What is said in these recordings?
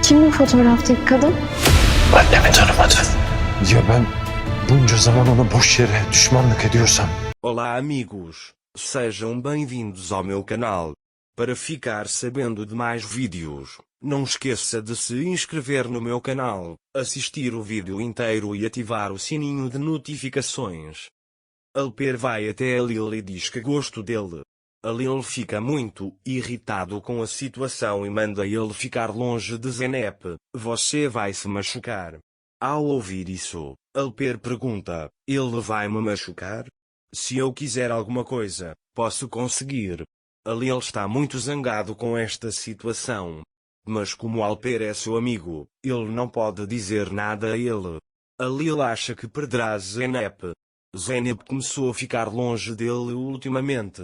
Kim bu fotoğraftaki kadın? Annemi tanımadın. Ya ben bunca zaman ona boş yere düşmanlık ediyorsam? Olá amigos, sejam bem-vindos ao meu canal. Para ficar sabendo de mais vídeos, não esqueça de se inscrever no meu canal, assistir o vídeo inteiro e ativar o sininho de notificações. Alper vai até a Lil e diz que gosto dele. A Lil fica muito irritado com a situação e manda ele ficar longe de Zeynep. Você vai se machucar. Ao ouvir isso, Alper pergunta, ele vai me machucar? Se eu quiser alguma coisa, posso conseguir. A Lil está muito zangado com esta situação. Mas como Alper é seu amigo, ele não pode dizer nada a ele. A Lil acha que perderá Zeynep. Zeynep começou a ficar longe dele ultimamente.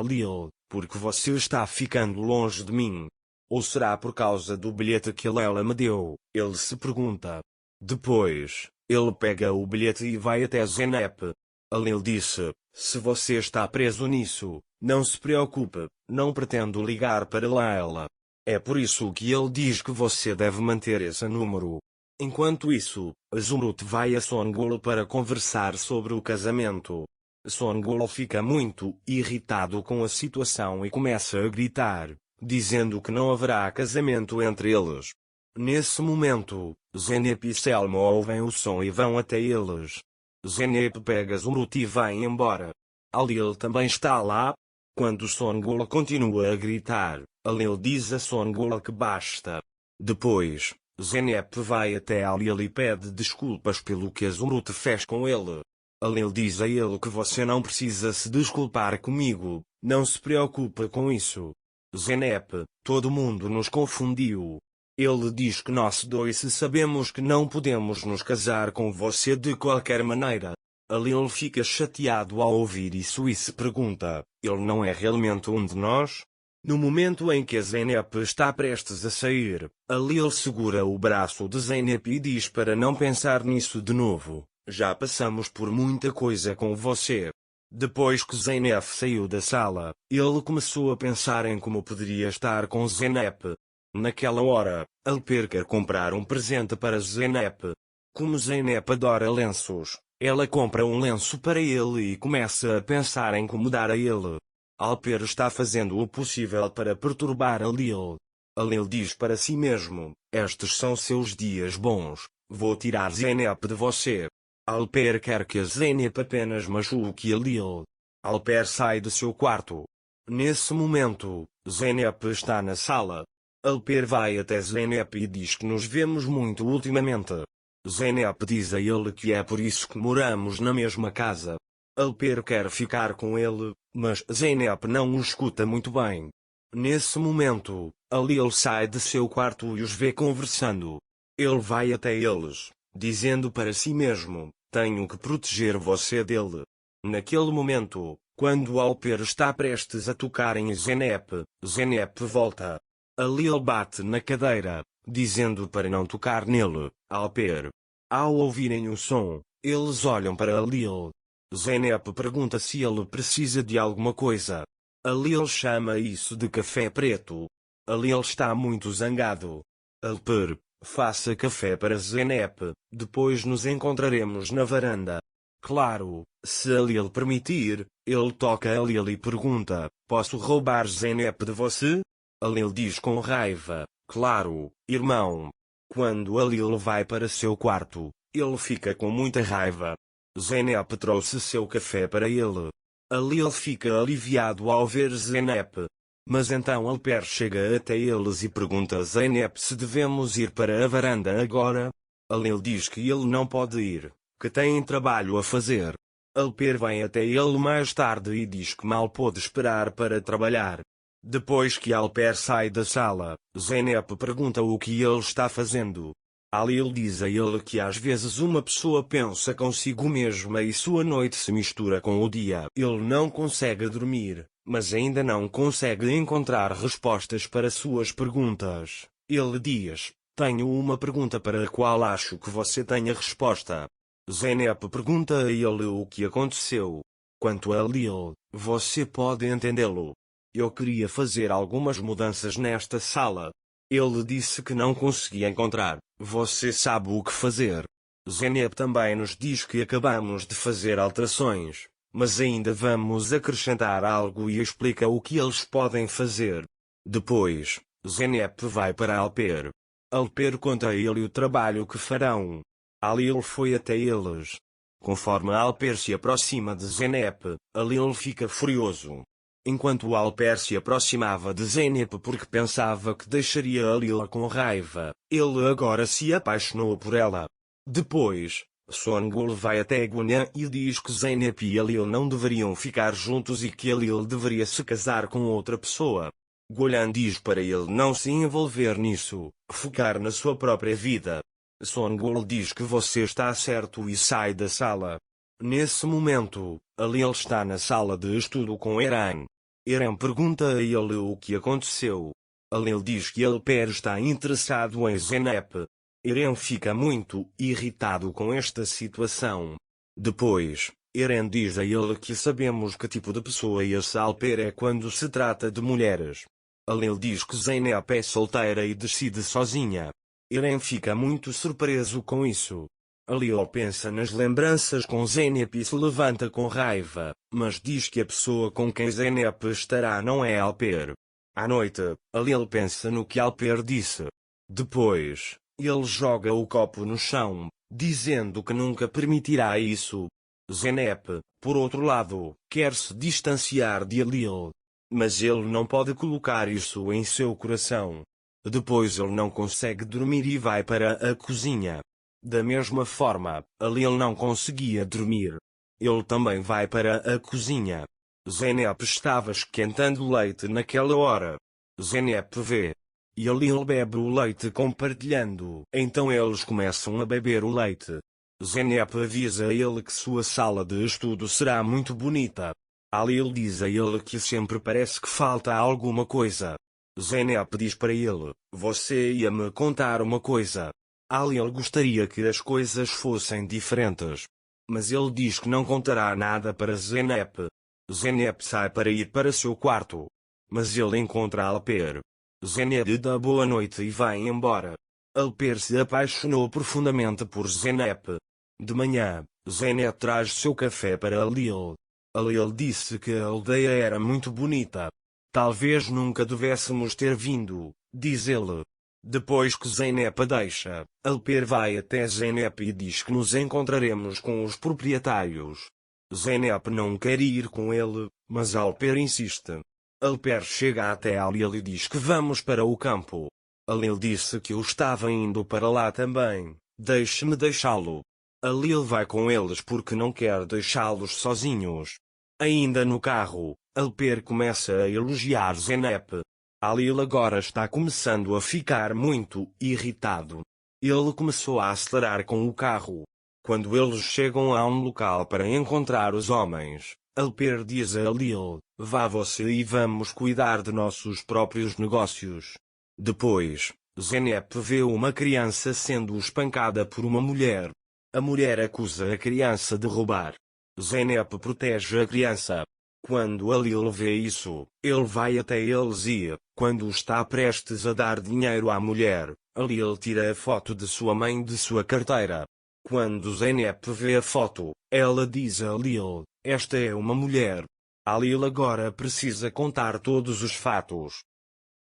Lil, porque você está ficando longe de mim? Ou será por causa do bilhete que ela me deu? Ele se pergunta. Depois, ele pega o bilhete e vai até Zeynep. A Lil disse, se você está preso nisso, não se preocupe, não pretendo ligar para Layla. É por isso que ele diz que você deve manter esse número. Enquanto isso, Zumrut vai a Songul para conversar sobre o casamento. Songul fica muito irritado com a situação e começa a gritar, dizendo que não haverá casamento entre eles. Nesse momento, Zeynep e Selma ouvem o som e vão até eles. Zeynep pega Zumrut e vai embora. A Lil também está lá. Quando Songul continua a gritar, a Lil diz a Songul que basta. Depois, Zeynep vai até a Lil e pede desculpas pelo que a Zumrut fez com ele. A Lil diz a ele que você não precisa se desculpar comigo, não se preocupe com isso. Zeynep, todo mundo nos confundiu. Ele diz que nós dois sabemos que não podemos nos casar com você de qualquer maneira. A Lil fica chateado ao ouvir isso e se pergunta, ele não é realmente um de nós? No momento em que a Zeynep está prestes a sair, a Lil segura o braço de Zeynep e diz para não pensar nisso de novo. Já passamos por muita coisa com você. Depois que Zeynep saiu da sala, ele começou a pensar em como poderia estar com Zeynep. Naquela hora, Alper quer comprar um presente para Zeynep. Como Zeynep adora lenços, ela compra um lenço para ele e começa a pensar em como dar a ele. Alper está fazendo o possível para perturbar a Lil. A Lil diz para si mesmo, estes são seus dias bons, vou tirar Zeynep de você. Alper quer que a Zeynep apenas machuque a Lil. Alper sai de seu quarto. Nesse momento, Zeynep está na sala. Alper vai até Zeynep e diz que nos vemos muito ultimamente. Zeynep diz a ele que é por isso que moramos na mesma casa. Alper quer ficar com ele, mas Zeynep não o escuta muito bem. Nesse momento, a Lil sai de seu quarto e os vê conversando. Ele vai até eles, dizendo para si mesmo, tenho que proteger você dele. Naquele momento, quando Alper está prestes a tocar em Zeynep, Zeynep volta. A Lil bate na cadeira, dizendo para não tocar nele, Alper. Ao ouvirem o som, eles olham para a Lil. Zeynep pergunta se ele precisa de alguma coisa. A Lil chama isso de café preto. A Lil está muito zangado. Alper, faça café para Zeynep, depois nos encontraremos na varanda. Claro, se a Lil permitir, ele toca a Lil e pergunta, posso roubar Zeynep de você? A Lil diz com raiva, claro, irmão. Quando a Lil vai para seu quarto, ele fica com muita raiva. Zeynep trouxe seu café para ele. A Lil fica aliviado ao ver Zeynep. Mas então Alper chega até eles e pergunta a Zeynep se devemos ir para a varanda agora. A Lil diz que ele não pode ir, que tem trabalho a fazer. Alper vem até ele mais tarde e diz que mal pôde esperar para trabalhar. Depois que Alper sai da sala, Zeynep pergunta o que ele está fazendo. A Lil diz a ele que às vezes uma pessoa pensa consigo mesma e sua noite se mistura com o dia. Ele não consegue dormir, mas ainda não consegue encontrar respostas para suas perguntas. Ele diz, tenho uma pergunta para a qual acho que você tem a resposta. Zeynep pergunta a ele o que aconteceu. Quanto a Lil, você pode entendê-lo. Eu queria fazer algumas mudanças nesta sala. Ele disse que não conseguia encontrar. Você sabe o que fazer. Zeynep também nos diz que acabamos de fazer alterações, mas ainda vamos acrescentar algo e explica o que eles podem fazer. Depois, Zeynep vai para Alper. Alper conta a ele o trabalho que farão. Alil foi até eles. Conforme Alper se aproxima de Zeynep, Alil fica furioso. Enquanto Alper se aproximava de Zeynep porque pensava que deixaria Alil com raiva, ele agora se apaixonou por ela. Depois, Songul vai até Gunyan e diz que Zeynep e Alil não deveriam ficar juntos e que Alil deveria se casar com outra pessoa. Gunyan diz para ele não se envolver nisso, focar na sua própria vida. Songul diz que você está certo e sai da sala. Nesse momento, Alil está na sala de estudo com Eren. Eren pergunta a ele o que aconteceu. Alil diz que Alper está interessado em Zeynep. Eren fica muito irritado com esta situação. Depois, Eren diz a ele que sabemos que tipo de pessoa esse Alper é quando se trata de mulheres. Alil diz que Zeynep é solteira e decide sozinha. Eren fica muito surpreso com isso. Alil pensa nas lembranças com Zeynep e se levanta com raiva, mas diz que a pessoa com quem Zeynep estará não é Alper. À noite, Alil pensa no que Alper disse. Depois, ele joga o copo no chão, dizendo que nunca permitirá isso. Zeynep, por outro lado, quer se distanciar de Alil. Mas ele não pode colocar isso em seu coração. Depois ele não consegue dormir e vai para a cozinha. Da mesma forma, Alil não conseguia dormir. Ele também vai para a cozinha. Zeynep estava esquentando leite naquela hora. Zeynep vê. E Alil bebe o leite compartilhando. Então eles começam a beber o leite. Zeynep avisa a ele que sua sala de estudo será muito bonita. Alil diz a ele que sempre parece que falta alguma coisa. Zeynep diz para ele, você ia me contar uma coisa. Alil gostaria que as coisas fossem diferentes. Mas ele diz que não contará nada para Zeynep. Zeynep sai para ir para seu quarto. Mas ele encontra Alper. Zeynep lhe dá boa noite e vai embora. Alper se apaixonou profundamente por Zeynep. De manhã, Zeynep traz seu café para Alil. Alil disse que a aldeia era muito bonita. Talvez nunca devêssemos ter vindo, diz ele. Depois que Zeynep a deixa, Alper vai até Zeynep e diz que nos encontraremos com os proprietários. Zeynep não quer ir com ele, mas Alper insiste. Alper chega até Alil e diz que vamos para o campo. Alil disse que eu estava indo para lá também, deixe-me deixá-lo. Alil vai com eles porque não quer deixá-los sozinhos. Ainda no carro, Alper começa a elogiar Zeynep. Alil agora está começando a ficar muito irritado. Ele começou a acelerar com o carro. Quando eles chegam a um local para encontrar os homens, Alper diz a Alil, vá você e vamos cuidar de nossos próprios negócios. Depois, Zeynep vê uma criança sendo espancada por uma mulher. A mulher acusa a criança de roubar. Zeynep protege a criança. Quando Alil vê isso, ele vai até eles e, quando está prestes a dar dinheiro à mulher, Alil tira a foto de sua mãe de sua carteira. Quando Zeynep vê a foto, ela diz a Alil, esta é uma mulher. Alil agora precisa contar todos os fatos.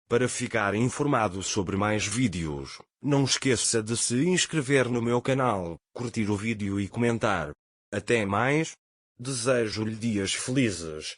Para ficar informado sobre mais vídeos, não esqueça de se inscrever no meu canal, curtir o vídeo e comentar. Até mais. Desejo-lhe dias felizes.